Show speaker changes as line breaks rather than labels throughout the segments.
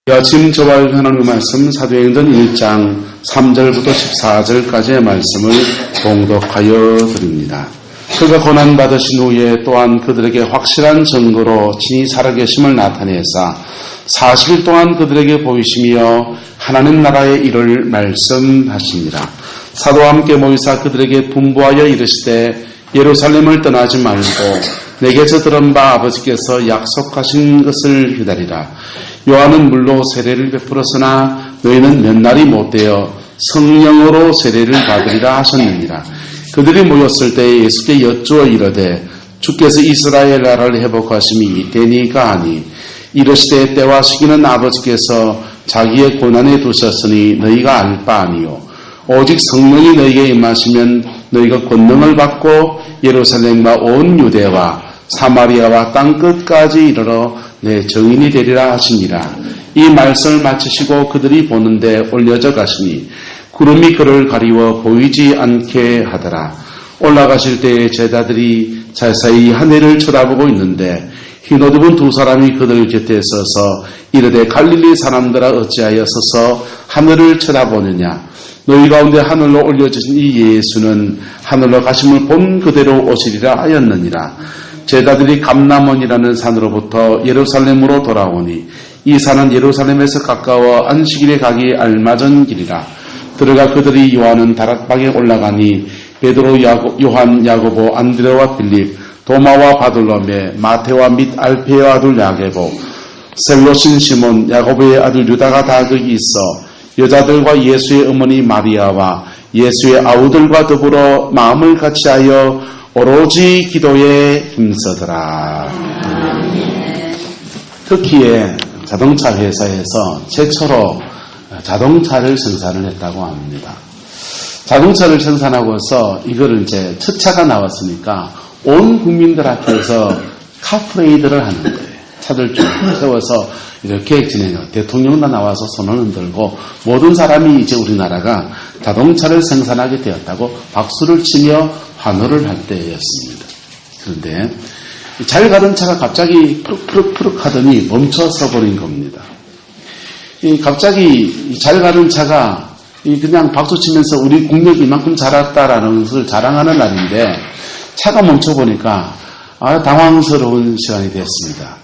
지금 저와 하나님의 말씀 사도행전 1장 3절부터 14절까지의 말씀을 봉독하여 드립니다. 그가 고난받으신 후에 또한 그들에게 확실한 증거로 친히 살아계심을 나타내사 40일 동안 그들에게 보이시며 하나님 나라의 일을 말씀하시니라. 사도와 함께 모이사 그들에게 분부하여 이르시되 예루살렘을 떠나지 말고 내게서 들은 바 아버지께서 약속하신 것을 기다리라. 요한은 물로 세례를 베풀었으나 너희는 몇 날이 못되어 성령으로 세례를 받으리라 하셨느니라. 그들이 모였을 때 예수께 여쭈어 이르되 주께서 이스라엘 나라를 회복하심이 되니까 하니 이르시되 때와 시기는 아버지께서 자기의 고난에 두셨으니 너희가 알 바 아니요 오직 성령이 너희에게 임하시면 너희가 권능을 받고 예루살렘과 온 유대와 사마리아와 땅끝까지 이르러 내 증인이 되리라 하시니라. 이 말씀을 마치시고 그들이 보는데 올려져 가시니 구름이 그를 가리워 보이지 않게 하더라. 올라가실 때에 제자들이 자세히 하늘을 쳐다보고 있는데 흰옷 입은 두 사람이 그들 곁에 서서 이르되 갈릴리 사람들아 어찌하여 서서 하늘을 쳐다보느냐. 너희 가운데 하늘로 올려주신 이 예수는 하늘로 가심을 본 그대로 오시리라 하였느니라. 제자들이 감람원이라는 산으로부터 예루살렘으로 돌아오니 이 산은 예루살렘에서 가까워 안식일에 가기 알맞은 길이라. 들어가 그들이 요한은 다락방에 올라가니 베드로, 요한, 야고보, 안드레와 빌립, 도마와 바돌로메, 마테와 및 알페의 아들 야게보, 셀로신 시몬, 야고보의 아들 유다가 다 거기 있어 여자들과 예수의 어머니 마리아와 예수의 아우들과 더불어 마음을 같이하여 오로지 기도에 힘쓰더라. 터키의 자동차 회사에서 최초로 자동차를 생산을 했다고 합니다. 자동차를 생산하고서 이거를 이제 첫 차가 나왔으니까 온 국민들 앞에서 카프레이드를 하는 거예요. 차들 쭉 세워서 이렇게 진행해요. 대통령도 나와서 손을 흔들고 모든 사람이 이제 우리나라가 자동차를 생산하게 되었다고 박수를 치며 환호를 할 때였습니다. 그런데 잘 가던 차가 갑자기 푸룩푸룩 하더니 멈춰서 버린 겁니다. 갑자기 잘 가던 차가 그냥 박수 치면서 우리 국력이 이만큼 자랐다라는 것을 자랑하는 날인데 차가 멈춰보니까 당황스러운 시간이 됐습니다.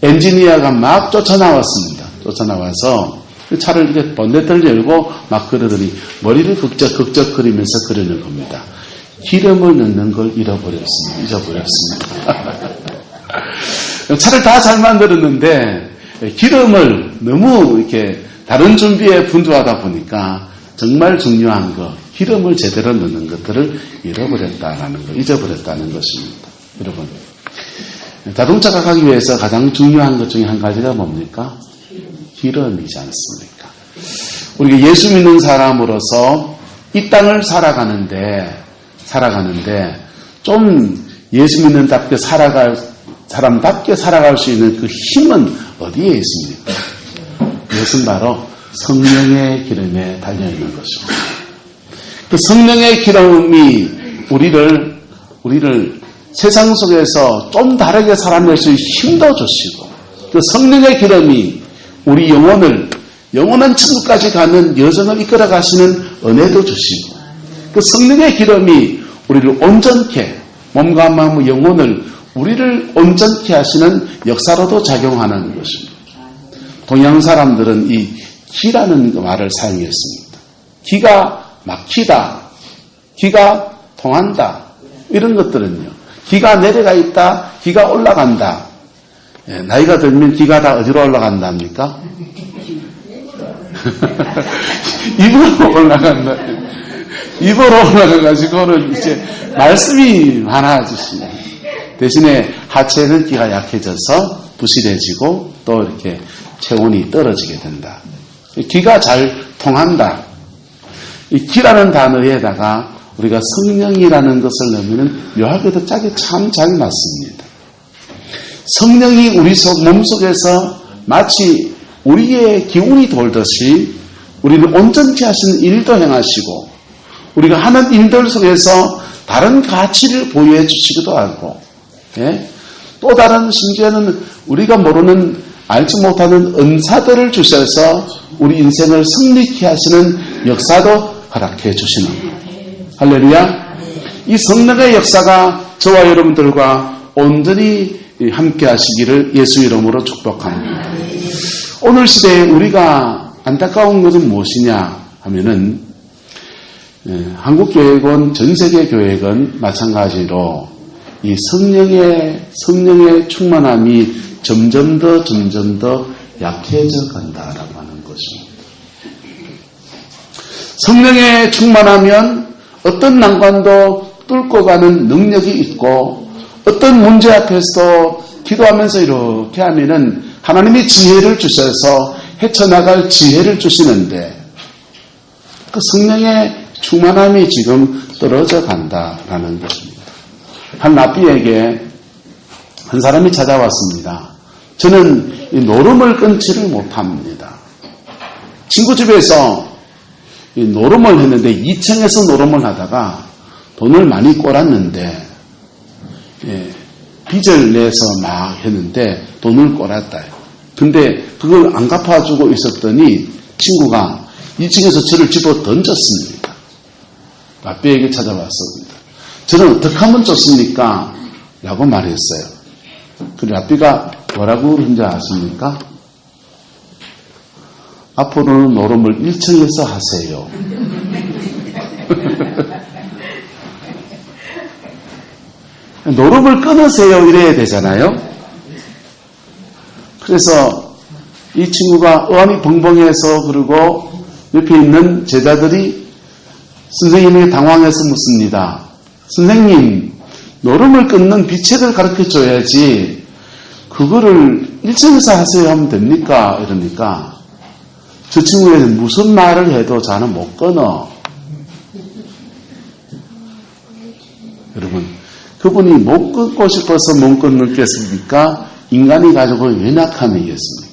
엔지니어가 막 쫓아나왔습니다. 쫓아나와서 차를 이렇게 본네트를 열고 막 그러더니 머리를 극적극적거리면서 그러는 겁니다. 기름을 넣는 걸 잊어버렸습니다. 차를 다 잘 만들었는데 기름을 너무 이렇게 다른 준비에 분주하다 보니까 정말 중요한 거, 기름을 제대로 넣는 것들을 잊어버렸다는 것입니다. 여러분, 자동차가 가기 위해서 가장 중요한 것 중에 한 가지가 뭡니까? 기름이지 않습니까? 우리가 예수 믿는 사람으로서 이 땅을 살아가는데 좀 예수 믿는 사람답게 살아갈 수 있는 그 힘은 어디에 있습니까? 이것은 바로 성령의 기름에 달려있는 것입니다. 그 성령의 기름이 우리를 세상 속에서 좀 다르게 살아낼 수 있는 힘도 주시고, 그 성령의 기름이 우리 영원한 천국까지 가는 여정을 이끌어 가시는 은혜도 주시고, 그 성령의 기름이 우리를 온전케, 몸과 마음, 영혼을 우리를 온전케 하시는 역사로도 작용하는 것입니다. 동양 사람들은 이 기라는 말을 사용했습니다. 기가 막히다, 기가 통한다, 이런 것들은요, 기가 내려가 있다, 기가 올라간다. 나이가 들면 기가 다 어디로 올라간답니까? 입으로 올라간다. 입으로 올라가가지고는 이제 말씀이 많아지시네. 대신에 하체는 기가 약해져서 부실해지고 또 이렇게 체온이 떨어지게 된다. 기가 잘 통한다. 이 기라는 단어에다가 우리가 성령이라는 것을 넣으면 묘하게도 짝이 참 잘 맞습니다. 성령이 우리 몸속에서 마치 우리의 기운이 돌듯이 우리를 온전케 하시는 일도 행하시고 우리가 하는 일들 속에서 다른 가치를 보유해 주시기도 하고 또 다른 심지어는 우리가 모르는 알지 못하는 은사들을 주셔서 우리 인생을 승리케 하시는 역사도 허락해 주시는 것. 할렐루야. 이 성령의 역사가 저와 여러분들과 온전히 함께 하시기를 예수 이름으로 축복합니다. 오늘 시대에 우리가 안타까운 것은 무엇이냐 하면은 한국교회건 전세계 교회건 마찬가지로 이 성령의 충만함이 점점 더 약해져 간다라고 하는 것입니다. 성령에 충만하면 어떤 난관도 뚫고 가는 능력이 있고 어떤 문제 앞에서도 기도하면서 이렇게 하면은 하나님이 지혜를 주셔서 헤쳐나갈 지혜를 주시는데 그 성령의 충만함이 지금 떨어져 간다라는 것입니다. 한 랍비에게 한 사람이 찾아왔습니다. 저는 이 노름을 끊지를 못합니다. 친구 집에서 이 노름을 했는데 2층에서 노름을 하다가 돈을 많이 꼴았는데 빚을 내서 막 했는데 돈을 꼴았다. 근데 그걸 안 갚아주고 있었더니 친구가 2층에서 저를 집어 던졌습니다. 랍비에게 찾아왔습니다. 저는 어떻게 하면 좋습니까? 라고 말했어요. 그 랍비가 뭐라고 그런지 아십니까? 앞으로는 노름을 1층에서 하세요. 노름을 끊으세요 이래야 되잖아요. 그래서 이 친구가 어안이 벙벙해서 그러고 옆에 있는 제자들이 선생님에게 당황해서 묻습니다. 선생님, 노름을 끊는 비책을 가르쳐줘야지 그거를 1층에서 하세요 하면 됩니까? 이러니까 저 친구에는 무슨 말을 해도 자는 못 끊어. 여러분, 그분이 못 끊고 싶어서 못 끊겠습니까? 인간이 가지고 연약함이겠습니까?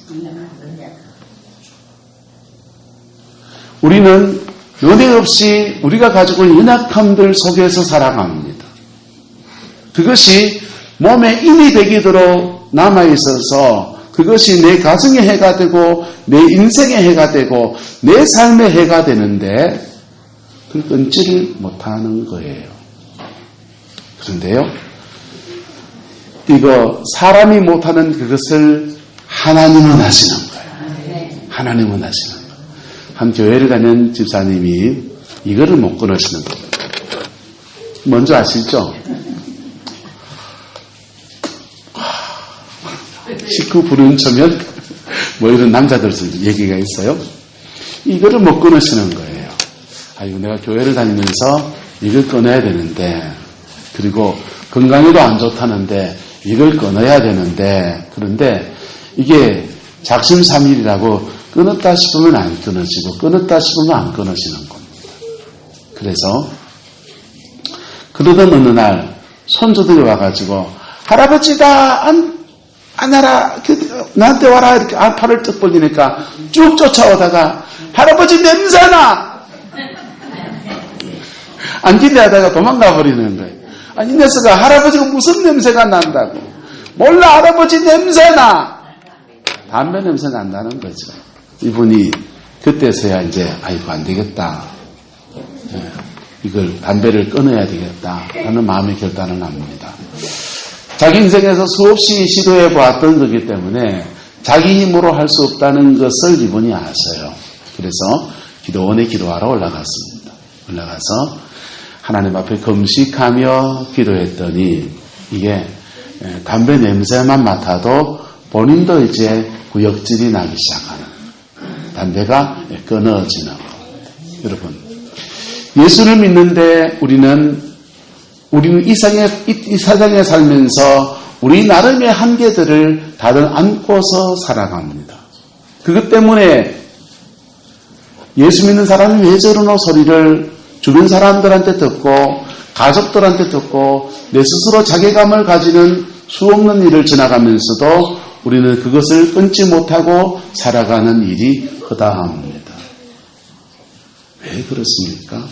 우리는 연애 없이 우리가 가지고 있는 연약함들 속에서 살아갑니다. 그것이 몸에 인이 되기도록 남아있어서 그것이 내 가정의 해가 되고 내 인생의 해가 되고 내 삶의 해가 되는데 그걸 끊지를 못하는 거예요. 그런데요, 이거 사람이 못하는 그것을 하나님은 하시는 거예요. 하나님은 하시는 거예요. 한 교회를 가는 집사님이 이거를 못 끊으시는 거예요. 먼저 아시죠? 식구 부르는 처면 뭐 이런 남자들 얘기가 있어요. 이거를 못 끊으시는 거예요. 아이고, 내가 교회를 다니면서 이걸 끊어야 되는데, 그리고 건강에도 안 좋다는데 이걸 끊어야 되는데, 그런데 이게 작심삼일이라고 끊었다 싶으면 안 끊어지고 끊었다 싶으면 안 끊어지는 겁니다. 그래서 그러던 어느 날 손주들이 와가지고 할아버지다 안 와라, 나한테 와라, 이렇게 팔을 뜩 벌리니까 쭉 쫓아오다가 할아버지 냄새나! 앉길래 하다가 도망가 버리는 거예요. 아니, 이 녀석아, 할아버지가 무슨 냄새가 난다고. 몰라, 할아버지 냄새나! 담배 냄새 난다는 거죠. 이분이 그때서야 이제, 아이고, 안 되겠다. 이걸, 담배를 끊어야 되겠다. 라는 마음의 결단을 합니다. 자기 인생에서 수없이 시도해 보았던 거기 때문에 자기 힘으로 할 수 없다는 것을 이분이 아셔요. 그래서 기도원에 기도하러 올라갔습니다. 올라가서 하나님 앞에 금식하며 기도했더니 이게 담배 냄새만 맡아도 본인도 이제 구역질이 나기 시작하는, 담배가 끊어지는 것. 여러분, 예수를 믿는데 우리는 이 세상에 살면서 우리 나름의 한계들을 다들 안고서 살아갑니다. 그것 때문에 예수 믿는 사람이 왜 저러노 소리를 주변 사람들한테 듣고 가족들한테 듣고 내 스스로 자괴감을 가지는 수없는 일을 지나가면서도 우리는 그것을 끊지 못하고 살아가는 일이 허다합니다. 왜 그렇습니까?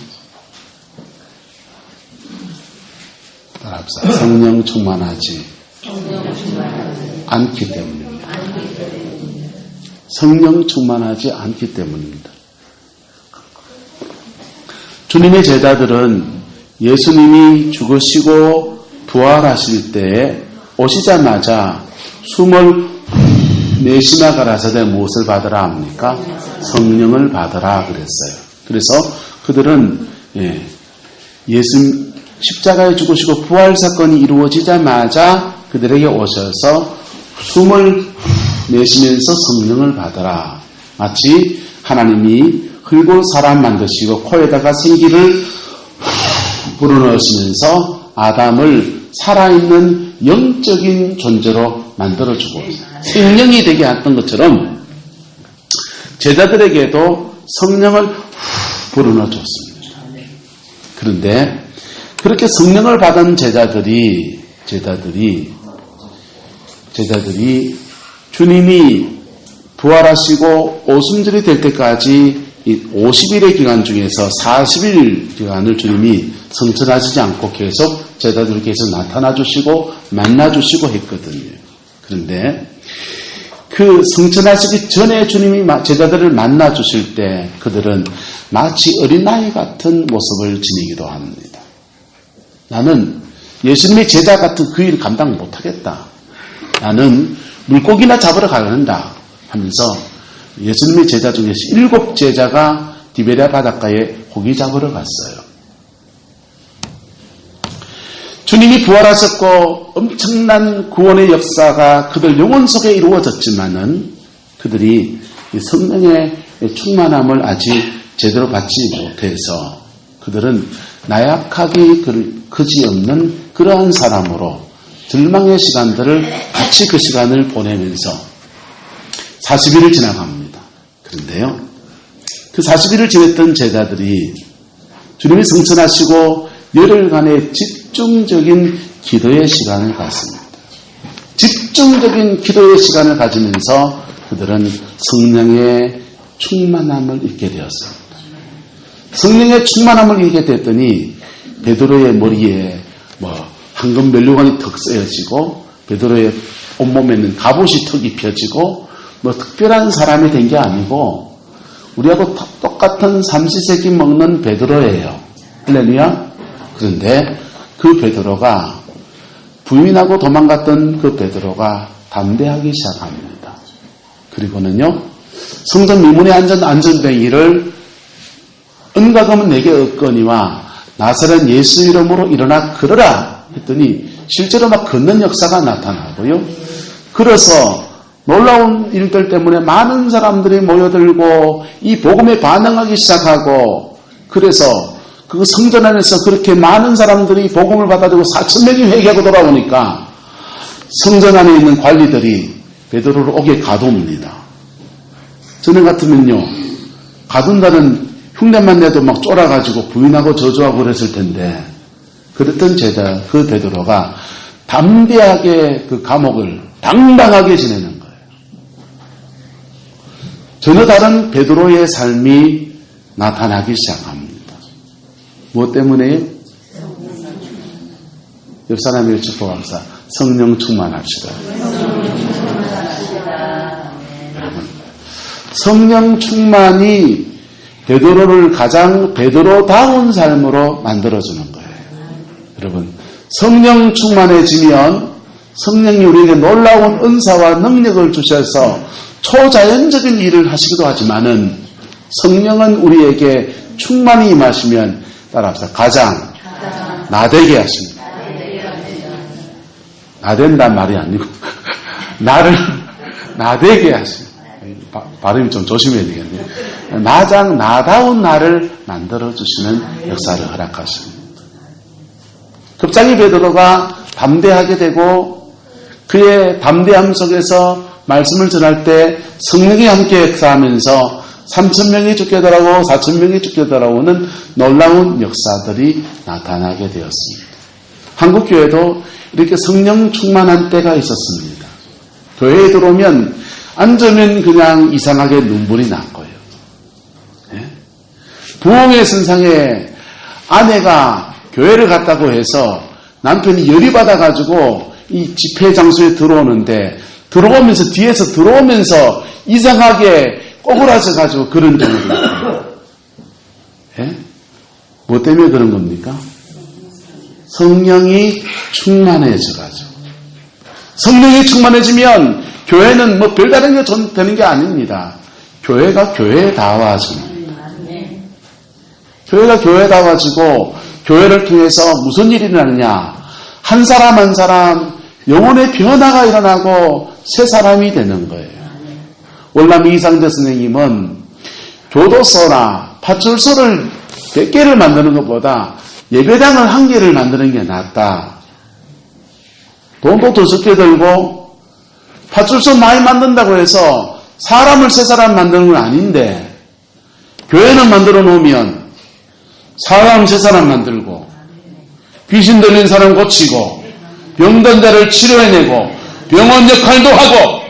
따라합시다. 성령 충만하지 않기 때문입니다. 성령 충만하지 않기 때문입니다. 주님의 제자들은 예수님이 죽으시고 부활하실 때에 오시자마자 숨을 내쉬나 가라사대 무엇을 받으라 합니까? 성령을 받으라 그랬어요. 그래서 그들은 예수 십자가에 죽으시고 부활 사건이 이루어지자마자 그들에게 오셔서 숨을 내쉬면서 성령을 받으라. 마치 하나님이 흙으로 사람 만드시고 코에다가 생기를 불어넣으시면서 아담을 살아있는 영적인 존재로 만들어주고 생명이 되게 했던 것처럼 제자들에게도 성령을 불어넣어줬습니다. 그런데 그렇게 성령을 받은 제자들이 주님이 부활하시고 오순절이 될 때까지 이 50일의 기간 중에서 40일 기간을 주님이 성천하시지 않고 계속 제자들께서 나타나 주시고 만나 주시고 했거든요. 그런데 그 성천하시기 전에 주님이 제자들을 만나 주실 때 그들은 마치 어린아이 같은 모습을 지니기도 합니다. 나는 예수님의 제자 같은 그 일 감당 못하겠다. 나는 물고기나 잡으러 가는다 하면서 예수님의 제자 중에서 7 제자가 디베랴 바닷가에 고기 잡으러 갔어요. 주님이 부활하셨고 엄청난 구원의 역사가 그들 영혼 속에 이루어졌지만은 그들이 성령의 충만함을 아직 제대로 받지 못해서 그들은 나약하기 그지없는 그러한 사람으로 절망의 시간들을 같이 그 시간을 보내면서 40일을 지나갑니다. 그런데요, 그 40일을 지냈던 제자들이 주님이 성천하시고 열흘간의 집중적인 기도의 시간을 갖습니다. 집중적인 기도의 시간을 가지면서 그들은 성령의 충만함을 잊게 되었습니다. 성령의 충만함을 잊게 됐더니 베드로의 머리에 황금 면류관이 턱 쓰여지고 베드로의 온몸에는 갑옷이 턱 입혀지고 특별한 사람이 된 게 아니고 우리하고 똑같은 삼시세끼 먹는 베드로예요. 할렐루야. 그런데 그 베드로가 부인하고 도망갔던 그 베드로가 담대하기 시작합니다. 그리고는요, 성전 미문에 앉은 안전뱅이를 은과금은 내게 얻거니와 나사렛 예수 이름으로 일어나 걸으라 했더니 실제로 막 걷는 역사가 나타나고요. 그래서 놀라운 일들 때문에 많은 사람들이 모여들고 이 복음에 반응하기 시작하고 그래서 그 성전 안에서 그렇게 많은 사람들이 복음을 받아들이고 4,000명이 회개하고 돌아오니까 성전 안에 있는 관리들이 베드로를 옥에 가둡니다. 전에 같으면요, 가둔다는 흉내만 내도 막 쫄아가지고 부인하고 저주하고 그랬을 텐데 그랬던 제자 그 베드로가 담대하게 그 감옥을 당당하게 지내는 거예요. 전혀 다른 베드로의 삶이 나타나기 시작합니다. 무엇 때문에요? 옆 사람의 축복합시다. 성령 충만합시다. 여러분, 성령 충만이 베드로를 가장 베드로다운 삶으로 만들어주는 거예요. 여러분, 성령 충만해지면 성령이 우리에게 놀라운 은사와 능력을 주셔서 초자연적인 일을 하시기도 하지만은 성령은 우리에게 충만히 임하시면 따라합시다. 가장 나되게 하십니다. 나된단 말이 아니고 나를 나되게 하십니다. 발음이 좀 조심해야 되겠네요. 가장 나다운 나를 만들어주시는 역사를 허락하십니다. 급장이 베드로가 담대하게 되고 그의 담대함 속에서 말씀을 전할 때 성령이 함께 역사하면서 3,000명이 죽게 돌아오고 4,000명이 죽게 돌아오는 놀라운 역사들이 나타나게 되었습니다. 한국교회도 이렇게 성령 충만한 때가 있었습니다. 교회에 들어오면 앉으면 그냥 이상하게 눈물이 난 거예요. 네? 부흥의 선상에 아내가 교회를 갔다고 해서 남편이 열이 받아가지고 이 집회 장소에 들어오는데 들어오면서, 뒤에서 들어오면서 이상하게 꼬부라져가지고 그런 경우도 있어요. 예? 뭐 때문에 그런 겁니까? 성령이 충만해져가지고. 성령이 충만해지면 교회는 뭐 별다른 게 되는 게 아닙니다. 교회가 교회다워지는. 교회가 교회다워지고 교회를 통해서 무슨 일이 일어나느냐. 한 사람 한 사람 영혼의 변화가 일어나고 새 사람이 되는 거예요. 월남 이상대 선생님은 교도소나 파출소를 100개를 만드는 것보다 예배당을 1개를 만드는 게 낫다. 돈도 더 적게 들고 파출소 많이 만든다고 해서 사람을 새 사람 만드는 건 아닌데 교회는 만들어 놓으면 사람 새 사람 만들고 귀신 들린 사람 고치고 병든 자를 치료해내고 병원 역할도 하고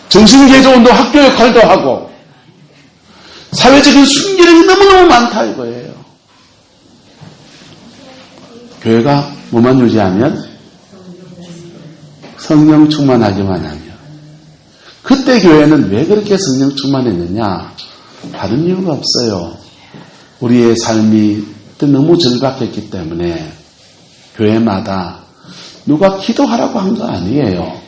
정신개조운동 학교 역할도 하고 사회적인 순기능이 너무너무 많다 이거예요. 교회가 뭐만 유지하면? 성령 충만하기만 하면. 그때 교회는 왜 그렇게 성령 충만했느냐? 다른 이유가 없어요. 우리의 삶이 너무 절박했기 때문에 교회마다 누가 기도하라고 한 거 아니에요.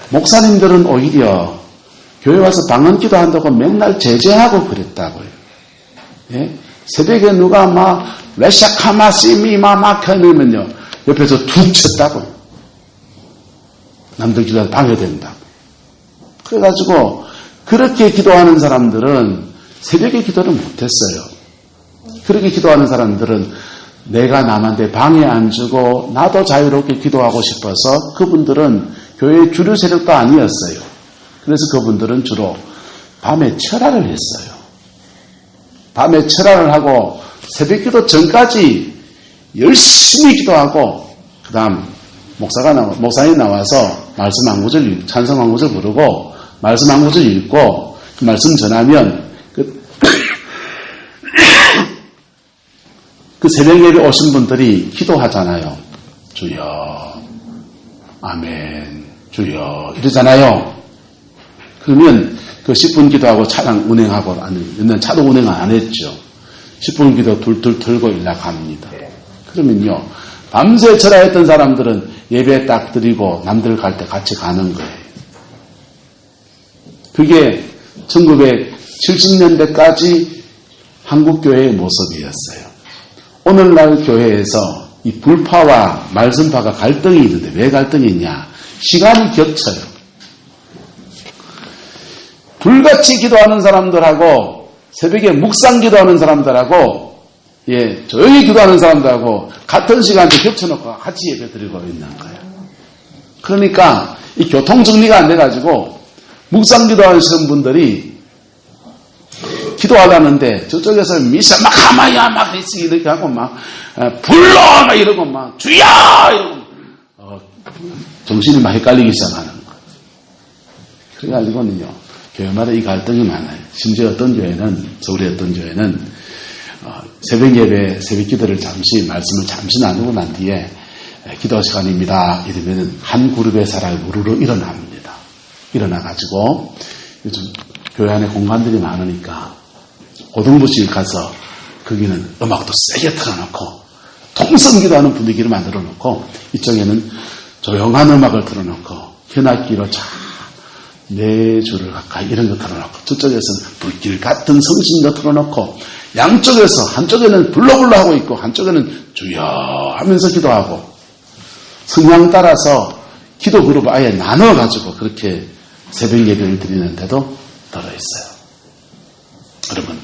목사님들은 오히려 교회 와서 방언기도 한다고 맨날 제재하고 그랬다고요. 예? 새벽에 누가 막 레샤카마시미마 막 하면요 옆에서 툭 쳤다고요. 남들 기도하다 방해된다고. 그래가지고 그렇게 기도하는 사람들은 새벽에 기도를 못했어요. 그렇게 기도하는 사람들은 내가 남한테 방해 안 주고 나도 자유롭게 기도하고 싶어서 그분들은 교회의 주류 세력도 아니었어요. 그래서 그분들은 주로 밤에 철야를 했어요. 밤에 철야를 하고 새벽 기도 전까지 열심히 기도하고 그 다음 목사님 나와서 말씀 한 구절, 찬송 한 구절 부르고 말씀 한 구절 읽고 그 말씀 전하면 그 새벽 예배 오신 분들이 기도하잖아요. 주여, 아멘, 주여 이러잖아요. 그러면 그 10분 기도하고 차량 운행하고 옛날 차도 운행 안 했죠. 10분 기도 둘둘 털고 일락합니다. 그러면요 밤새 절하했던 사람들은 예배 딱 드리고 남들 갈 때 같이 가는 거예요. 그게 1970년대까지 한국교회의 모습이었어요. 오늘날 교회에서 이 불파와 말씀파가 갈등이 있는데 왜 갈등이 있냐? 시간이 겹쳐요. 불같이 기도하는 사람들하고 새벽에 묵상 기도하는 사람들하고 조용히 기도하는 사람들하고 같은 시간에 겹쳐놓고 같이 예배 드리고 있는 거예요. 그러니까 이 교통 정리가 안 돼가지고 묵상 기도하시는 분들이 기도하려는데 저쪽에서 미사 막 하마야 막 이렇게 하고 막 불러 막 이러고 막 주여 이러고 정신이 막 헷갈리기 시작하는 거예요. 그래가지고는요 교회마다 이 갈등이 많아요. 심지어 어떤 교회는 서울의 어떤 교회는 새벽 예배 새벽 기도를 잠시 말씀을 잠시 나누고 난 뒤에 기도 시간입니다 이러면 한 그룹의 사람이 우르르 일어납니다. 일어나가지고 요즘 교회 안에 공간들이 많으니까 고등부실 가서 거기는 음악도 세게 틀어놓고 통성기도하는 분위기를 만들어 놓고 이쪽에는 조용한 음악을 틀어놓고 현악기로 쫙 4주를 가까이 이런 거 틀어놓고 저쪽에서는 불길 같은 성신도 틀어놓고 양쪽에서 한쪽에는 불러불러 하고 있고 한쪽에는 주여 하면서 기도하고 성향 따라서 기도 그룹을 아예 나눠가지고 그렇게 새벽 예배를 드리는데도 들어있어요. 여러분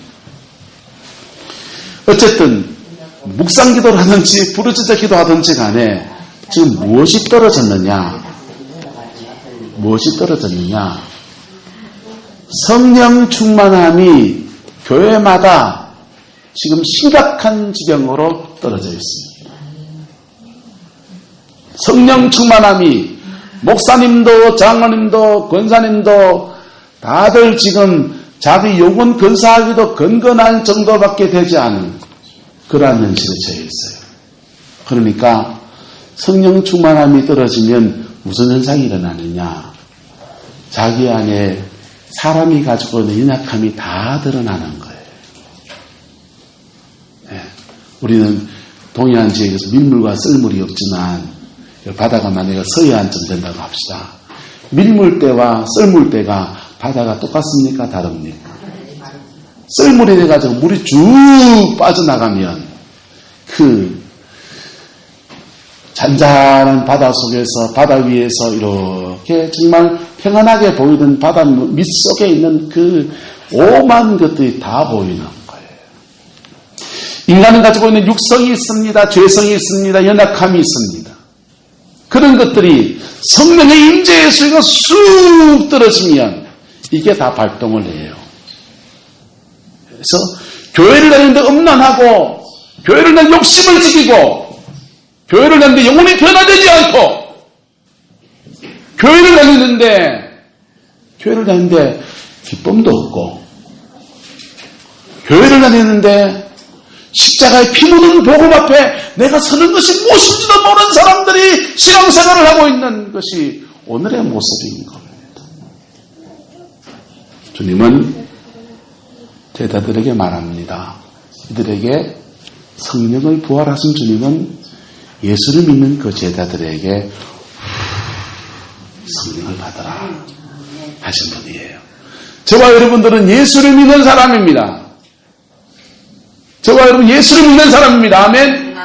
어쨌든 묵상 기도를 하든지 부르짖어 기도하든지 간에 지금 무엇이 떨어졌느냐? 무엇이 떨어졌느냐? 성령 충만함이 교회마다 지금 심각한 지경으로 떨어져 있습니다. 성령 충만함이 목사님도 장로님도 권사님도 다들 지금 자기 영혼 건사하기도 건건한 정도밖에 되지 않은 그러한 현실에 처해 있어요. 그러니까 성령 충만함이 떨어지면 무슨 현상이 일어나느냐? 자기 안에 사람이 가지고 있는 연약함이 다 드러나는 거예요. 네. 우리는 동해안 지역에서 밀물과 썰물이 없지만 바다가 만약에 서해안쯤 된다고 합시다. 밀물대와 썰물대가 바다가 똑같습니까? 다릅니까? 썰물이 돼가지고 물이 쭉 빠져나가면 그 잔잔한 바다 속에서 바다 위에서 이렇게 정말 평안하게 보이던 바다 밑속에 있는 그 오만 것들이 다 보이는 거예요. 인간은 가지고 있는 육성이 있습니다. 죄성이 있습니다. 연약함이 있습니다. 그런 것들이 성령의 임재의 수위가 쑥 떨어지면 이게 다 발동을 해요. 그래서 교회를 다니는데 음란하고 교회를 다니는데 욕심을 지키고 교회를 다니는데 영혼이 변화되지 않고 교회를 다니는데 기쁨도 없고 교회를 다니는데 십자가의 피 묻은 복음 앞에 내가 서는 것이 무엇인지도 모르는 사람들이 신앙생활을 하고 있는 것이 오늘의 모습인 겁니다. 주님은 제자들에게 말합니다. 이들에게 성령을 부활하신 주님은 예수를 믿는 그 제자들에게 성령을 받아라 하신 분이에요. 저와 여러분들은 예수를 믿는 사람입니다. 저와 여러분 예수를 믿는 사람입니다. 아멘.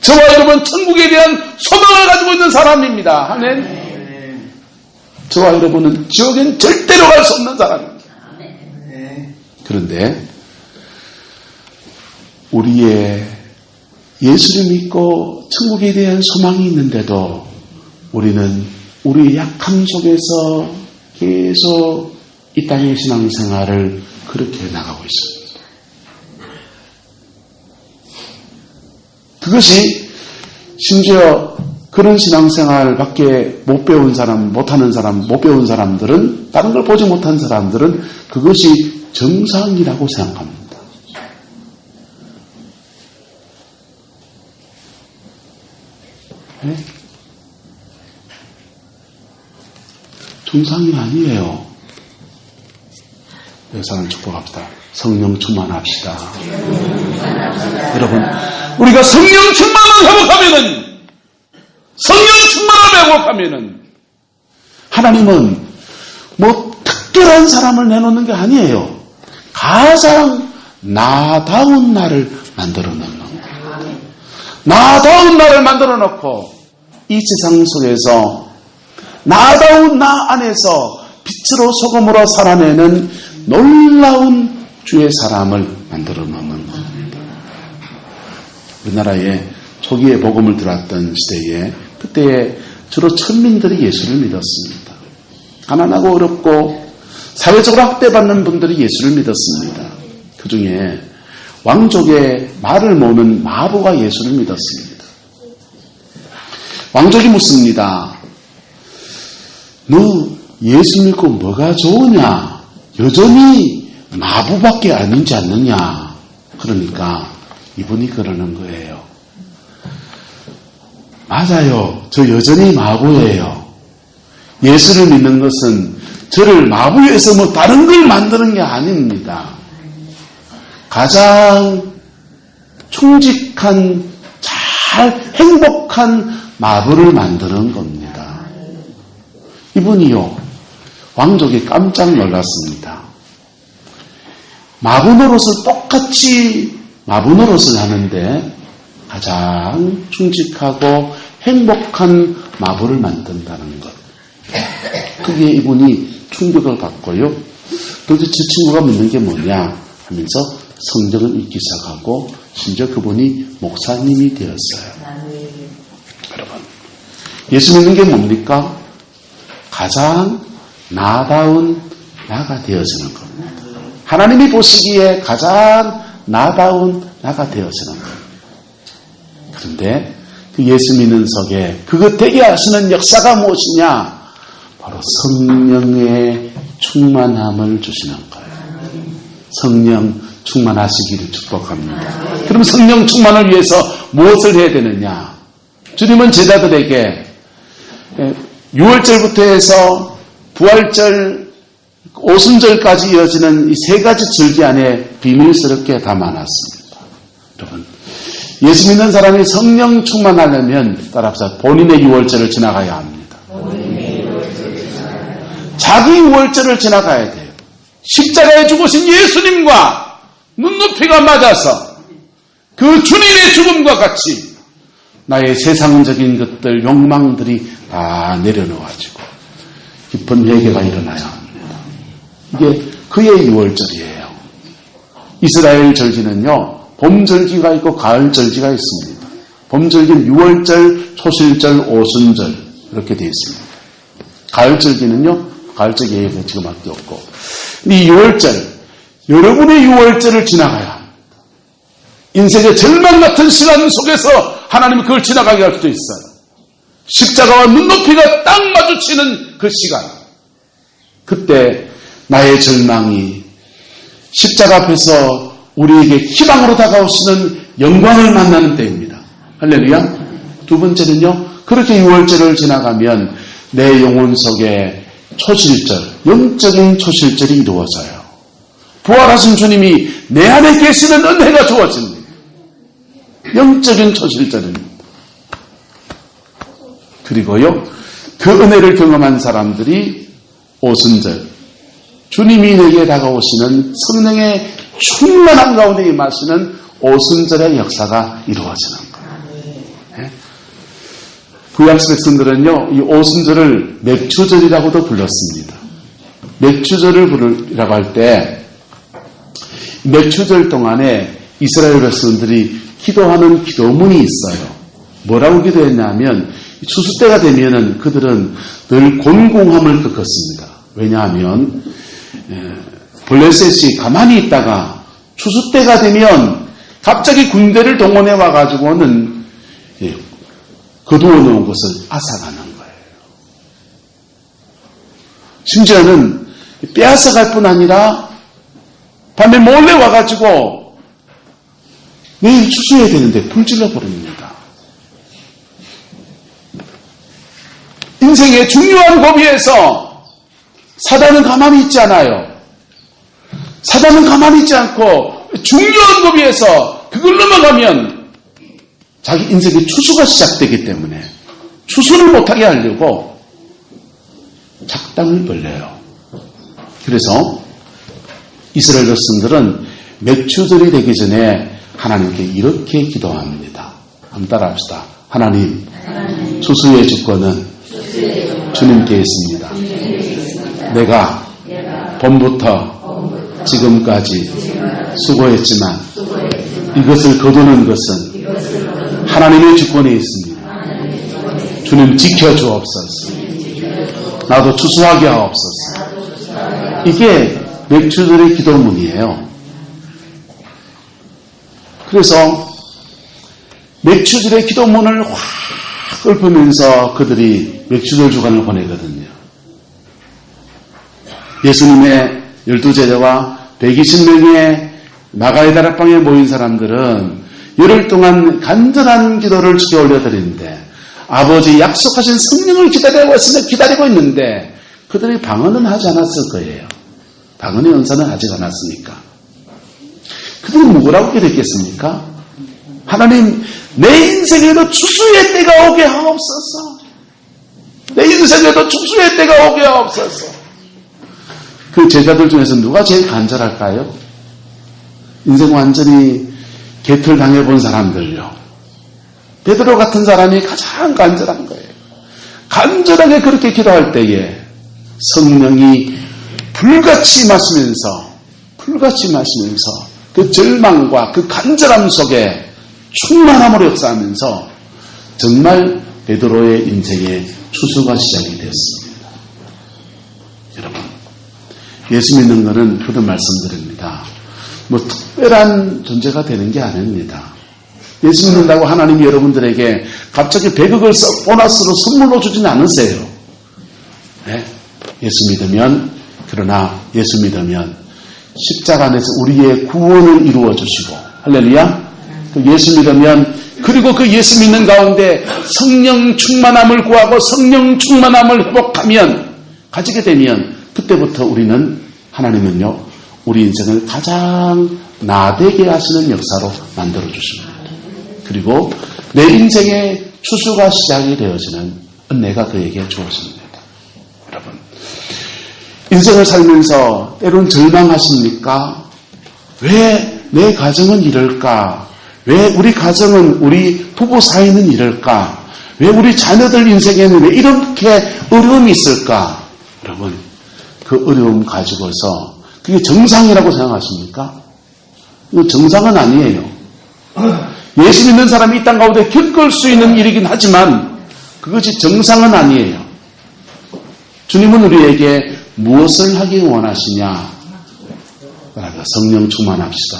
저와 여러분 천국에 대한 소망을 가지고 있는 사람입니다. 아멘. 저와 여러분은 지옥엔 절대로 갈 수 없는 사람입니다. 그런데 우리의 예수를 믿고 천국에 대한 소망이 있는데도 우리는 우리의 약함 속에서 계속 이 땅의 신앙생활을 그렇게 나가고 있습니다. 그것이 심지어 그런 신앙생활밖에 못 배운 사람, 못하는 사람, 못 배운 사람들은, 다른 걸 보지 못한 사람들은 그것이 정상이라고 생각합니다. 네? 정상이 아니에요. 여기서는 축복합시다. 성령 충만합시다. 여러분, 우리가 성령 충만을 회복하면은 하나님은 뭐 특별한 사람을 내놓는 게 아니에요. 가장 나다운 나를 만들어 놓는 거예요. 나다운 나를 만들어 놓고 이 세상 속에서 나다운 나 안에서 빛으로 소금으로 살아내는 놀라운 주의 사람을 만들어 놓는 겁니다. 우리나라에 초기에 복음을 들었던 시대에 그때에 주로 천민들이 예수를 믿었습니다. 가난하고 어렵고 사회적으로 학대받는 분들이 예수를 믿었습니다. 그 중에 왕족의 말을 모는 마부가 예수를 믿었습니다. 왕족이 묻습니다. 너 예수 믿고 뭐가 좋으냐? 여전히 마부밖에 아니지 않느냐? 그러니까 이분이 그러는 거예요. 맞아요. 저 여전히 마부예요. 예수를 믿는 것은 저를 마부에서 뭐 다른 걸 만드는 게 아닙니다. 가장 충직한, 잘 행복한 마부를 만드는 겁니다. 이분이요, 왕족이 깜짝 놀랐습니다. 마부 노릇을 똑같이 마부 노릇을 하는데 가장 충직하고 행복한 마부를 만든다는 것. 그게 이분이 충격을 받고요. 도대체 저 친구가 믿는 게 뭐냐 하면서 성경을 읽기 시작하고 심지어 그분이 목사님이 되었어요. 여러분, 예수 믿는 게 뭡니까? 가장 나다운 나가 되어지는 겁니다. 하나님이 보시기에 가장 나다운 나가 되어지는 겁니다. 그런데 그 예수 믿는 속에 그것 되게 하시는 역사가 무엇이냐? 바로 성령의 충만함을 주시는 거예요. 성령 충만하시기를 축복합니다. 그럼 성령 충만을 위해서 무엇을 해야 되느냐? 주님은 제자들에게 6월절부터 해서 부활절, 오순절까지 이어지는 이 세 가지 절기 안에 비밀스럽게 담아놨습니다. 여러분, 예수 믿는 사람이 성령 충만하려면 따라서 본인의 6월절을 지나가야 합니다. 자기 6월절을 지나가야 돼요. 십자가에 죽으신 예수님과 눈높이가 맞아서 그 주님의 죽음과 같이 나의 세상적인 것들, 욕망들이 다 내려놓아지고 깊은 회개가 일어나야 합니다. 이게 그의 6월절이에요. 이스라엘 절기는요, 봄절기가 있고 가을절기가 있습니다. 봄절기는 6월절, 초실절, 오순절 이렇게 되어 있습니다. 가을절기는요, 가을절 예외가 지금밖에 없고, 이 6월절, 여러분의 6월절을 지나가야 합니다. 인생의 절망 같은 시간 속에서 하나님은 그걸 지나가게 할 수도 있어요. 십자가와 눈높이가 딱 마주치는 그 시간, 그때 나의 절망이 십자가 앞에서 우리에게 희망으로 다가오시는 영광을 만나는 때입니다. 할렐루야. 두 번째는요, 그렇게 6월절을 지나가면 내 영혼 속에 초실절, 영적인 초실절이 이루어져요. 부활하신 주님이 내 안에 계시는 은혜가 주어집니다. 영적인 초실절입니다. 그리고요, 그 은혜를 경험한 사람들이 오순절, 주님이 내게 다가오시는 성령의 충만한 가운데 임하시는 오순절의 역사가 이루어지는 거예요. 구약시 백성들은요, 이 오순절을 맥추절이라고도 불렀습니다. 맥추절을 부르라고 할 때, 맥추절 동안에 이스라엘 백성들이 기도하는 기도문이 있어요. 뭐라고 기도했냐면, 추수 때가 되면은 그들은 늘 곤궁함을 겪었습니다. 왜냐하면 블레셋이 가만히 있다가 추수 때가 되면 갑자기 군대를 동원해 와가지고는 거두어 놓은 것을 앗아가는 거예요. 심지어는 빼앗아 갈 뿐 아니라 밤에 몰래 와가지고 내일 추수해야 되는데 불질러 버립니다. 인생의 중요한 고비에서 사단은 가만히 있지 않아요. 사단은 가만히 있지 않고 중요한 고비에서 그걸 넘어가면 자기 인생의 추수가 시작되기 때문에 추수를 못하게 하려고 작당을 벌려요. 그래서 이스라엘 백성들은 맥추절이 되기 전에 하나님께 이렇게 기도합니다. 한번 따라합시다. 하나님, 추수의 주권은 주님께 있습니다. 내가 봄부터 지금까지 수고했지만 이것을 거두는 것은 하나님의 주권에 있습니다. 주님 지켜주옵소서. 나도 추수하게 하옵소서. 이게 맥추절의 기도문이에요. 그래서 맥추절의 기도문을 확 읊으면서 그들이 맥추절 주간을 보내거든요. 예수님의 12제자와 120명의 나가의 다락방에 모인 사람들은 열흘 동안 간절한 기도를 주께 올려드리는데 아버지 약속하신 성령을 기다리고 있는데 그들이 방언은 하지 않았을 거예요. 방언의 연사는 아직 않았으니까. 그들이 뭐라고 기도했겠습니까? 하나님, 내 인생에도 추수의 때가 오게 하옵소서. 내 인생에도 추수의 때가 오게 하옵소서. 그 제자들 중에서 누가 제일 간절할까요? 인생 완전히 개털 당해본 사람들요. 베드로 같은 사람이 가장 간절한 거예요. 간절하게 그렇게 기도할 때에 성령이 불같이 마시면서 그 절망과 그 간절함 속에 충만함으로 역사하면서 정말 베드로의 인생의 추수가 시작이 되었습니다. 여러분, 예수 믿는 것은 그런 말씀드립니다. 뭐 특별한 존재가 되는 게 아닙니다. 예수 믿는다고 하나님이 여러분들에게 갑자기 100억을 보너스로 선물로 주진 않으세요. 네? 그러나 예수 믿으면 십자가 안에서 우리의 구원을 이루어 주시고, 할렐루야. 예수 믿으면 그리고 그 예수 믿는 가운데 성령 충만함을 구하고 성령 충만함을 회복하면, 가지게 되면, 그때부터 우리는, 하나님은요, 우리 인생을 가장 나되게 하시는 역사로 만들어 주십니다. 그리고 내 인생의 추수가 시작이 되어지는 은혜가 그에게 주어집니다. 여러분, 인생을 살면서 때론 절망하십니까? 왜 내 가정은 이럴까? 왜 우리 가정은, 우리 부부 사이는 이럴까? 왜 우리 자녀들 인생에는 왜 이렇게 어려움이 있을까? 여러분, 그 어려움 가지고서 그게 정상이라고 생각하십니까? 이거 정상은 아니에요. 예수 믿는 사람이 이 땅 가운데 겪을 수 있는 일이긴 하지만 그것이 정상은 아니에요. 주님은 우리에게 무엇을 하기 원하시냐? 성령 충만합시다.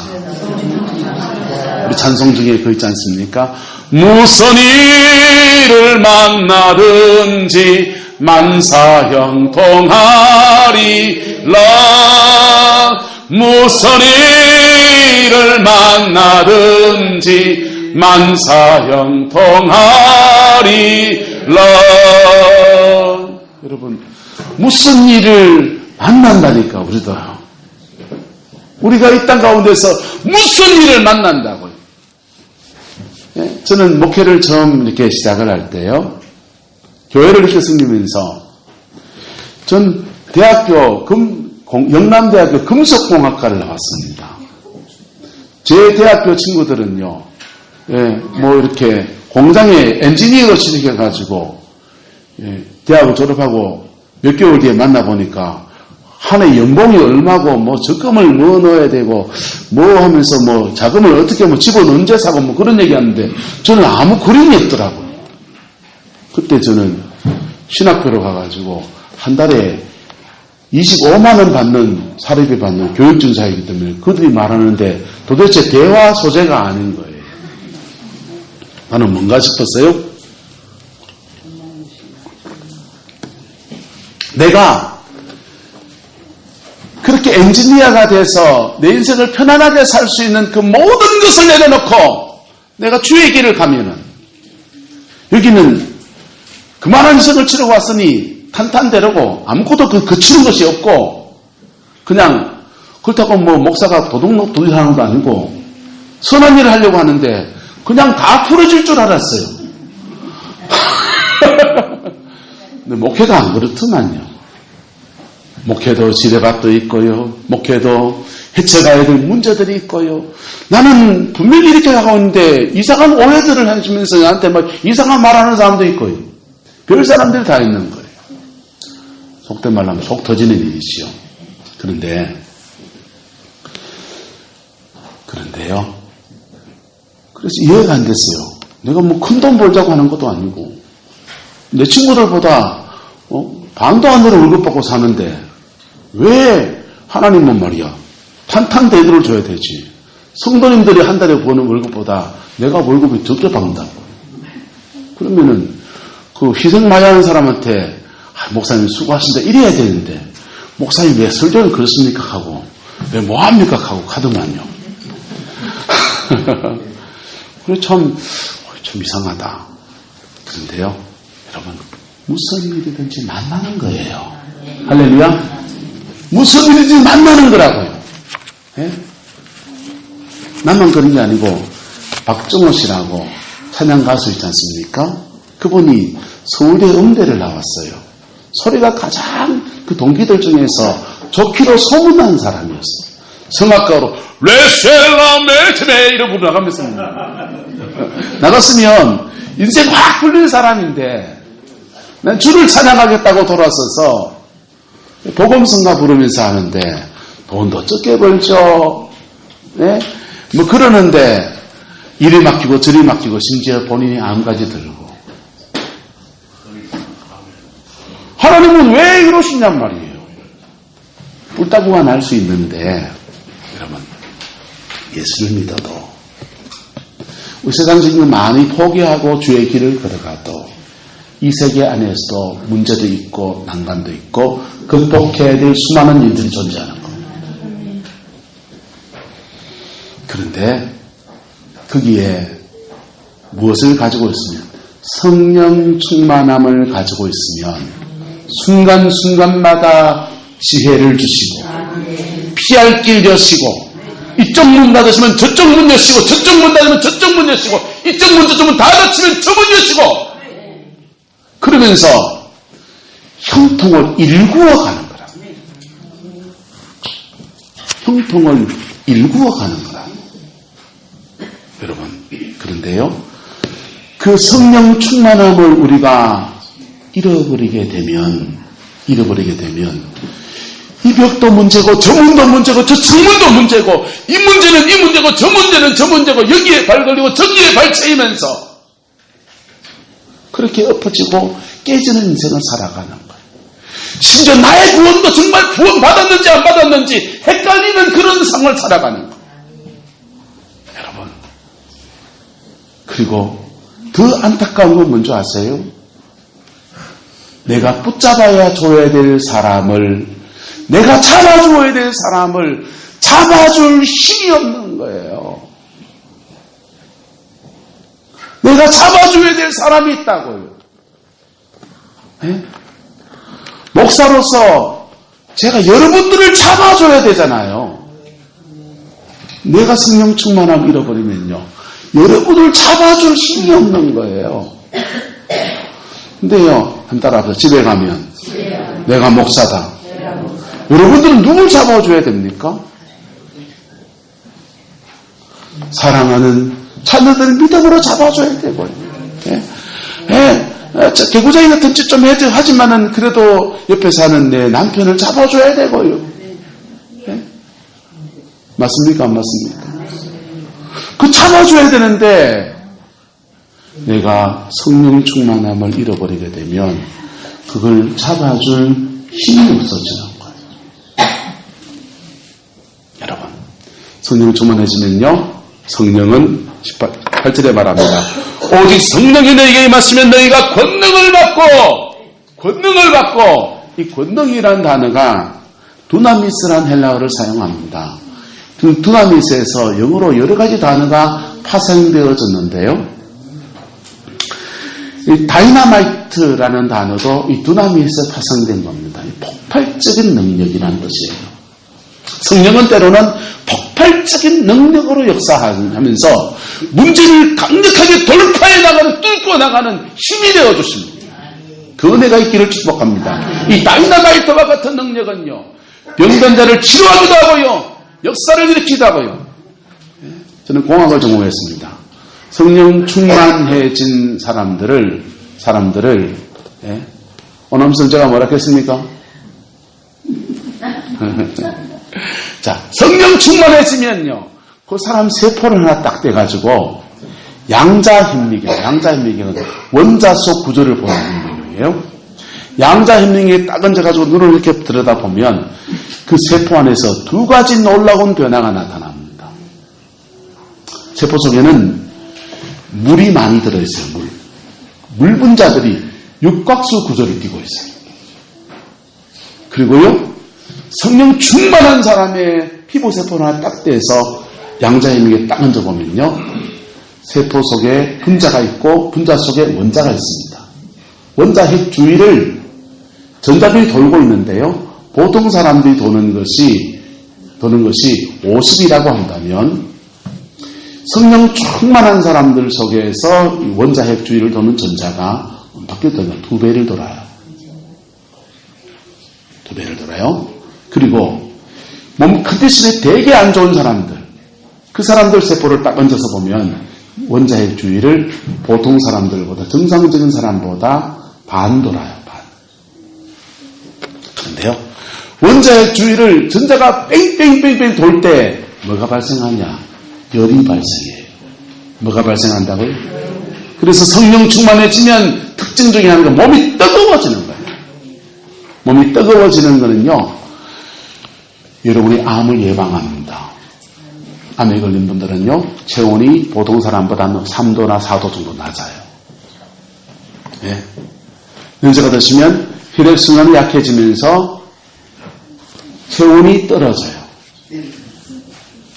우리 찬송 중에 그 있지 않습니까? 무슨 일을 만나든지 만사형통하리라. 무슨 일을 만나든지 만사형통하리라. 여러분, 무슨 일을 만난다니까, 우리도요. 우리가 이 땅 가운데서 무슨 일을 만난다고요. 예? 저는 목회를 처음 이렇게 시작을 할 때요, 교회를 이렇게 섬기면서, 전 대학교, 영남대학교 금속공학과를 나왔습니다. 제 대학교 친구들은요, 예, 뭐 이렇게 공장에 엔지니어로 취직해가지고, 예, 대학을 졸업하고 몇 개월 뒤에 만나보니까, 한 해 연봉이 얼마고, 뭐 적금을 뭐 넣어야 되고, 뭐 하면서 뭐 자금을 어떻게 뭐 집은 언제 사고 뭐 그런 얘기 하는데, 저는 아무 그림이 없더라고요. 그때 저는 신학교로 가가지고 한 달에 25만 원 사립비 받는 교육준사이기 때문에 그들이 말하는데 도대체 대화 소재가 아닌 거예요. 나는 뭔가 싶었어요? 내가 그렇게 엔지니어가 돼서 내 인생을 편안하게 살 수 있는 그 모든 것을 내려놓고 내가 주의 길을 가면은, 여기는 그만한 인생을 치르고 왔으니 탄탄대로고 아무것도 거치는 것이 없고, 그냥 그렇다고 뭐 목사가 도둑질하는 것도 아니고 선한 일을 하려고 하는데 그냥 다 풀어질 줄 알았어요. 근데 목회가 안 그렇더만요. 목회도 지뢰밭도 있고요. 목회도 헤쳐가야 될 문제들이 있고요. 나는 분명히 이렇게 하고 있는데 이상한 오해들을 해주면서 나한테 막 이상한 말하는 사람도 있고요. 별 사람들이 다 있는 거예요. 속된 말로 하면 속 터지는 일이지요. 그런데요. 그래서 이해가 안 됐어요. 내가 뭐 큰 돈 벌자고 하는 것도 아니고, 내 친구들보다 반도 안 되는 월급 받고 사는데 왜 하나님은 말이야 탄탄대도를 줘야 되지. 성도님들이 한 달에 버는 월급보다 내가 월급이 적게 받는다고. 그러면은 그 희생 많이 하는 사람한테 목사님 수고하신다 이래야 되는데, 목사님 왜 설교를 그렇습니까 하고 왜 뭐합니까 하고 가더만요. 그래 참 이상하다. 그런데요, 여러분, 무슨 일이든지 만나는 거예요. 할렐루야. 무슨 일이든지 만나는 거라고요. 예? 나만 그런 게 아니고 박정호 씨라고 찬양 가수 있지 않습니까? 그분이 서울대 음대를 나왔어요. 소리가 가장 그 동기들 중에서 좋기로 소문난 사람이었어요. 성악가로 레셀라 메트네 이러고 나가면서 나갔으면 인생 확 풀릴 사람인데, 난 주를 찬양하겠다고 돌아서서 복음성가 부르면서 하는데 돈도 적게 벌죠. 네? 뭐 그러는데 이리 맡기고 저리 맡기고 심지어 본인이 암까지 들고. 하나님은 왜 이러시냔 말이에요. 뿔따구가 날 수 있는데, 여러분, 예수를 믿어도, 우리 세상적인 많이 포기하고 주의 길을 걸어가도 이 세계 안에서도 문제도 있고 난관도 있고 극복해야 될 수많은 일들이 존재하는 겁니다. 그런데 거기에 무엇을 가지고 있으면? 성령 충만함을 가지고 있으면 순간순간마다 지혜를 주시고 피할 길 여시고 이쪽 문 닫으시면 저쪽 문 여시고 저쪽 문 닫으면 저쪽 문 여시고 이쪽 문 저쪽 문 다 닫히면 저 문 여시고 그러면서 형통을 일구어가는 거라. 형통을 일구어가는 거라. 여러분, 그런데요, 그 성령 충만함을 우리가 잃어버리게 되면 이 벽도 문제고 저 문도 문제고 저 창문도 문제고 이 문제는 이 문제고 저 문제는 저 문제고 여기에 발 걸리고 저기에 발 채이면서 그렇게 엎어지고 깨지는 인생을 살아가는 거예요. 심지어 나의 구원도 정말 구원 받았는지 안 받았는지 헷갈리는 그런 상을 살아가는 거예요. 여러분, 그리고 더 안타까운 건 뭔지 아세요? 내가 붙잡아야 줘야 될 사람을, 내가 잡아줘야 될 사람을 잡아줄 힘이 없는 거예요. 내가 잡아줘야 될 사람이 있다고요. 네? 목사로서 제가 여러분들을 잡아줘야 되잖아요. 내가 성령 충만함을 잃어버리면요, 여러분을 잡아줄 힘이 없는 거예요. 근데요, 한 따라서 집에 가면 내가 목사다. 여러분들은 누굴 잡아줘야 됩니까? 사랑하는 자녀들을 믿음으로 잡아줘야 되고요. 개구쟁이 같은 짓 좀 하지만은 그래도 옆에 사는 내 남편을 잡아줘야 되고요. 맞습니까? 안 맞습니까? 그 잡아줘야 되는데 내가 성령 충만함을 잃어버리게 되면 그걸 잡아줄 힘이 없어지는 거예요. 여러분, 성령 충만해지면요, 성령은 18절에 말합니다. 오직 성령이 너희에게 임하시면 너희가 권능을 받고, 이 권능이라는 단어가 두나미스라는 헬라어를 사용합니다. 그 두나미스에서 영어로 여러 가지 단어가 파생되어졌는데요, 이 다이나마이트라는 단어도 이 두나미스에 파생된 겁니다. 폭발적인 능력이라는 뜻이에요. 성령은 때로는 폭발적인 능력으로 역사하면서 문제를 강력하게 돌파해 나가는, 뚫고 나가는 힘이 되어주십니다. 그 은혜가 있기를 축복합니다. 이 다이나마이트와 같은 능력은요, 병든 자를 치료하기도 하고요, 역사를 일으키기도 하고요. 저는 공학을 전공했습니다. 성령 충만해진 사람들을 오남선 제가 뭐라 했습니까? 자, 성령 충만해지면요, 그 사람 세포를 하나 딱 떼가지고 양자현미경, 원자 속 구조를 보는 현미경이에요. 양자현미경에 딱 얹어가지고 눈을 이렇게 들여다보면 그 세포 안에서 두 가지 놀라운 변화가 나타납니다. 세포 속에는 물이 많이 들어있어요. 물 분자들이 육각수 구조를 띠고 있어요. 그리고요, 성령 충만한 사람의 피부세포를 하나 딱 떼서 양자현미경에 딱 얹어보면요, 세포 속에 분자가 있고 분자 속에 원자가 있습니다. 원자 핵 주위를 전자들이 돌고 있는데요, 보통 사람들이 도는 것이 50이라고 한다면 성령 충만한 사람들 속에서 원자 핵 주위를 도는 전자가 바뀌어 돌면 2배를 돌아요. 2배를 돌아요. 그리고 몸 컨디션이 되게 안 좋은 사람들, 그 사람들 세포를 딱 얹어서 보면 원자 핵 주위를 보통 사람들보다, 정상적인 사람보다 반 돌아요. 반. 그런데요, 원자 핵 주위를 전자가 뺑뺑뺑뺑 돌 때 뭐가 발생하냐? 열이 발생해요. 뭐가 발생한다고요? 그래서 성령 충만해지면 특징 중에 하나가 몸이 뜨거워지는 거예요. 몸이 뜨거워지는 거는요, 여러분이 암을 예방합니다. 암에 걸린 분들은요, 체온이 보통 사람보다는 3도나 4도 정도 낮아요. 예. 연세가 드시면 혈액순환이 약해지면서 체온이 떨어져요.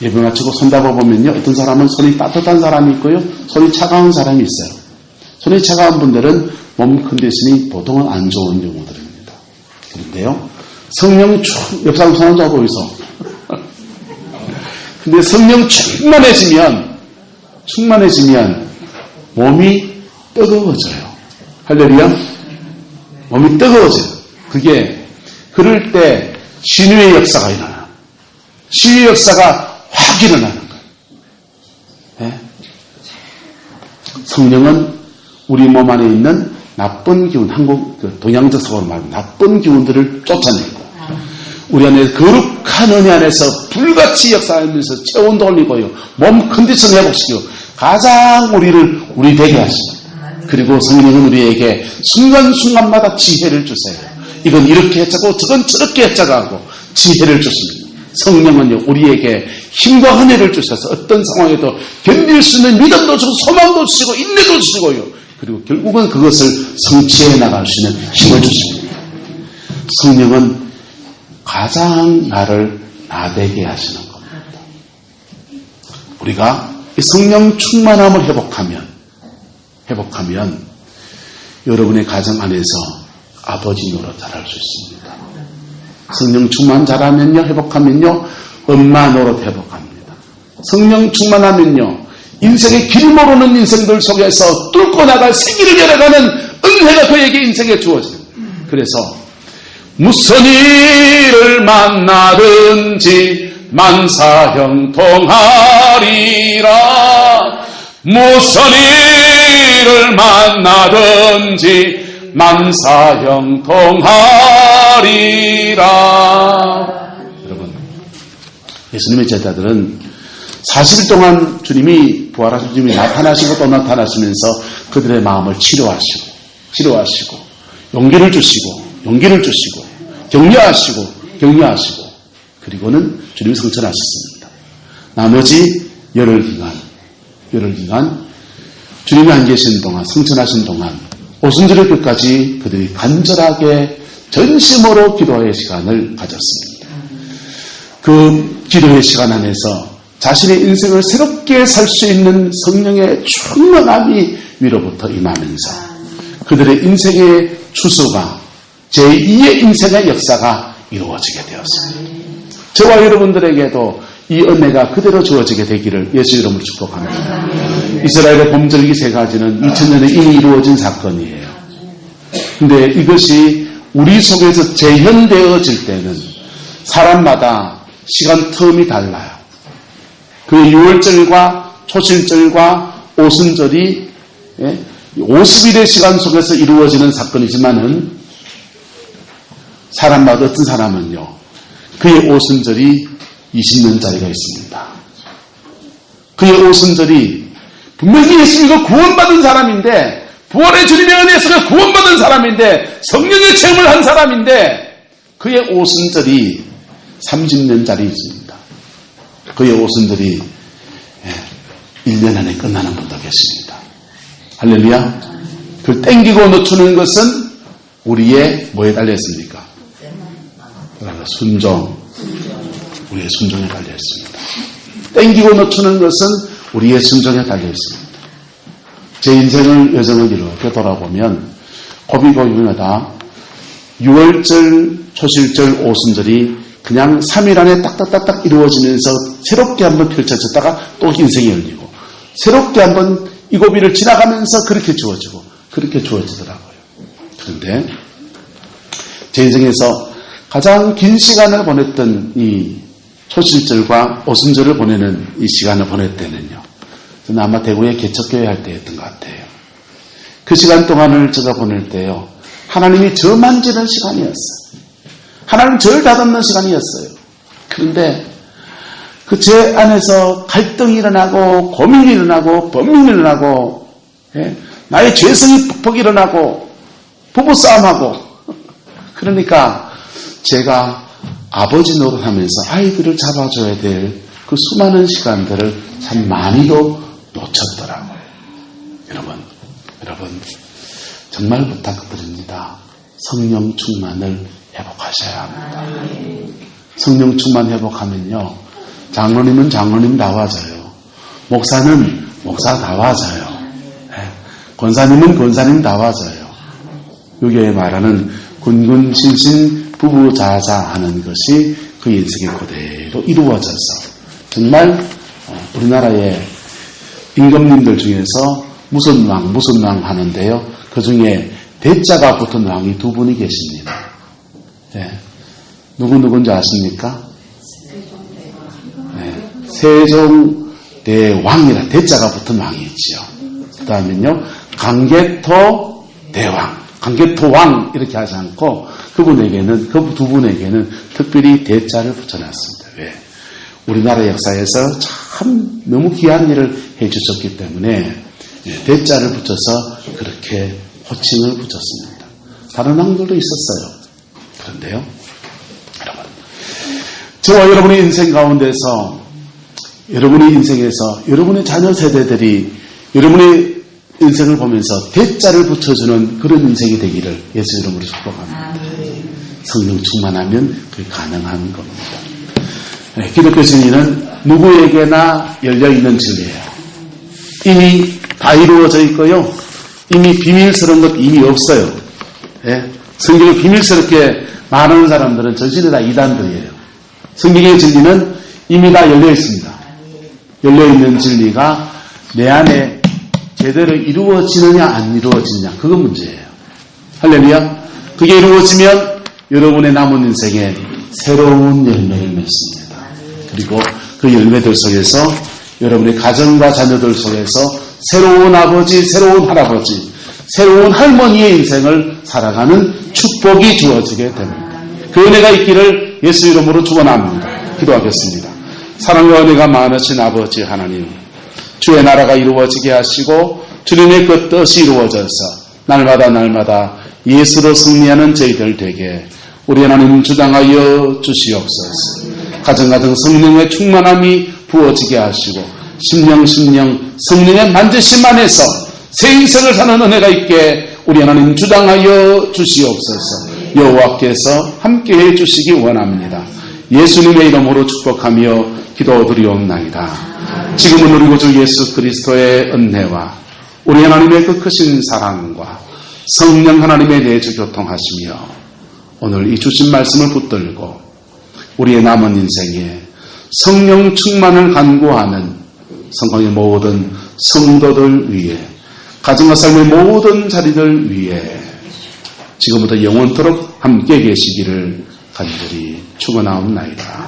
예배 마치고 손 잡아보면요, 어떤 사람은 손이 따뜻한 사람이 있고요, 손이 차가운 사람이 있어요. 손이 차가운 분들은 몸 컨디션이 보통은 안 좋은 경우들입니다. 그런데요, 성령 옆 사람 손 안 잡아 보이소. 근데 성령 충만해지면 몸이 뜨거워져요. 할렐루야. 몸이 뜨거워져요. 그럴 때 신유의 역사가 일어나요. 신유의 역사가 확 일어나는 거예요. 네? 성령은 우리 몸 안에 있는 나쁜 기운, 동양적 속어로 말하면 나쁜 기운들을 쫓아내고, 우리 안에 거룩한 은혜 안에서 불같이 역사하면서 체온도 올리고요, 몸 컨디션 회복시키고, 가장 우리 되게 하십니다. 그리고 성령은 우리에게 순간순간마다 지혜를 주세요. 이건 이렇게 했자고 저건 저렇게 했자고 하고 지혜를 주십니다. 성령은요, 우리에게 힘과 은혜를 주셔서 어떤 상황에도 견딜 수 있는 믿음도 주고 소망도 주시고 인내도 주시고요, 그리고 결국은 그것을 성취해 나갈 수 있는 힘을 주십니다. 성령은 가장 나를 나되게 하시는 겁니다. 우리가 이 성령 충만함을 회복하면 여러분의 가정 안에서 아버지 노릇 잘할 수 있습니다. 성령 충만 잘하면요, 회복하면요, 엄마 노릇 회복합니다. 성령 충만하면요, 인생의 길 모르는 인생들 속에서 뚫고 나갈 생기를 열어가는 은혜가 그에게 인생에 주어집니다. 그래서 무슨 일을 만나든지 만사형통하리라. 무슨 일을 만나든지 만사형통하리라. 여러분, 예수님의 제자들은 40일 동안 주님이 부활하신 주님이 나타나시고 또 나타나시면서 그들의 마음을 치료하시고 용기를 주시고 격려하시고 그리고는 주님이 성천하셨습니다. 나머지 열흘 기간 주님이 안 계신 동안, 성천하신 동안 오순절의 끝까지 그들이 간절하게 전심으로 기도의 시간을 가졌습니다. 그 기도의 시간 안에서 자신의 인생을 새롭게 살 수 있는 성령의 충만함이 위로부터 임하면서 그들의 인생의 추수가 제2의 인생의 역사가 이루어지게 되었습니다. 저와 여러분들에게도 이 은혜가 그대로 주어지게 되기를 예수 이름으로 축복합니다. 이스라엘의 봄절기 3가지는 2000년에 이미 이루어진 사건이에요. 근데 이것이 우리 속에서 재현되어질 때는 사람마다 시간 텀이 달라요. 그 6월절과 초실절과 오순절이 50일의 시간 속에서 이루어지는 사건이지만은 사람마다 어떤 사람은요, 그의 오순절이 20년짜리가 있습니다. 그의 오순절이 분명히 예수님과 구원받은 사람인데, 부활의 주님의 은혜에서 구원받은 사람인데, 성령의 체험을 한 사람인데, 그의 오순절이 30년짜리 있습니다. 그의 오순절이 1년 안에 끝나는 분도 계십니다. 할렐루야. 그 땡기고 늦추는 것은 우리의 뭐에 달려있습니까? 순종. 우리의 순종에 달려있습니다. 땡기고 늦추는 것은 우리의 순종에 달려있습니다. 제 인생을 여정을 이렇게 돌아보면 고비고비마다 6월절, 초실절, 오순절이 그냥 3일 안에 딱딱딱딱 이루어지면서 새롭게 한번 펼쳐졌다가 또 인생이 열리고 새롭게 한번 이 고비를 지나가면서 그렇게 주어지고 그렇게 주어지더라고요. 그런데 제 인생에서 가장 긴 시간을 보냈던 이 초실절과 오순절을 보내는 이 시간을 보낼 때는요, 저는 아마 대구의 개척교회 할 때였던 것 같아요. 그 시간 동안을 제가 보낼 때요, 하나님이 저 만지는 시간이었어요. 하나님 저를 다듬는 시간이었어요. 그런데 그 제 안에서 갈등이 일어나고 고민이 일어나고 범민이 일어나고 나의 죄성이 퍽퍽 일어나고 부부싸움하고 그러니까 제가 아버지 노릇하면서 아이들을 잡아줘야 될 그 수많은 시간들을 참 많이도 놓쳤더라고요. 여러분 정말 부탁드립니다. 성령 충만을 회복하셔야 합니다. 성령 충만 회복하면요, 장로님은 장로님다워져요. 목사는 목사다워져요. 권사님은 권사님다워져요. 여기에 말하는 군군신신 부부자자하는 것이 그 인생에 그대로 이루어져서 정말 우리나라의 임금님들 중에서 무슨 왕 하는데요. 그 중에 대자가 붙은 왕이 두 분이 계십니다. 네. 누군지 아십니까? 네. 세종대왕이라 대자가 붙은 왕이 있지요. 그 다음에는요, 강개토 대왕, 강개토왕 이렇게 하지 않고 그 두 분에게는 특별히 대자를 붙여놨습니다. 왜? 우리나라 역사에서 참 너무 귀한 일을 해주셨기 때문에 대자를 붙여서 그렇게 호칭을 붙였습니다. 다른 왕들도 있었어요. 그런데요, 여러분, 저와 여러분의 인생 가운데서, 여러분의 인생에서 여러분의 자녀 세대들이 여러분의 인생을 보면서 대자를 붙여주는 그런 인생이 되기를 예수 이름으로 축복합니다. 성령 충만하면 그게 가능한 겁니다. 네, 기독교 진리는 누구에게나 열려있는 진리예요. 이미 다 이루어져 있고요. 이미 비밀스러운 것 이미 없어요. 네? 성경을 비밀스럽게 말하는 사람들은 전신에 다 이단들이에요. 성경의 진리는 이미 다 열려 있습니다. 열려있는 진리가 내 안에 제대로 이루어지느냐 안 이루어지느냐, 그건 문제예요. 할렐루야. 그게 이루어지면 여러분의 남은 인생에 새로운 열매를 맺습니다. 그리고 그 열매들 속에서 여러분의 가정과 자녀들 속에서 새로운 아버지, 새로운 할아버지, 새로운 할머니의 인생을 살아가는 축복이 주어지게 됩니다. 그 은혜가 있기를 예수 이름으로 축원합니다. 기도하겠습니다. 사랑과 은혜가 많으신 아버지 하나님, 주의 나라가 이루어지게 하시고 주님의 그 뜻이 이루어져서 날마다 예수로 승리하는 저희들 되게 우리 하나님 주장하여 주시옵소서. 가정가정 성령의 충만함이 부어지게 하시고 심령 성령의 만지심 안에서 새 인생을 사는 은혜가 있게 우리 하나님 주장하여 주시옵소서. 여호와께서 함께해 주시기 원합니다. 예수님의 이름으로 축복하며 기도드리옵나이다. 지금은 우리 구주 예수 그리스도의 은혜와 우리 하나님의 그 크신 사랑과 성령 하나님의 내주 교통하시며 오늘 이 주신 말씀을 붙들고 우리의 남은 인생에 성령 충만을 간구하는 성공의 모든 성도들 위해, 가정과 삶의 모든 자리들 위해 지금부터 영원토록 함께 계시기를 간절히 축원하옵나이다.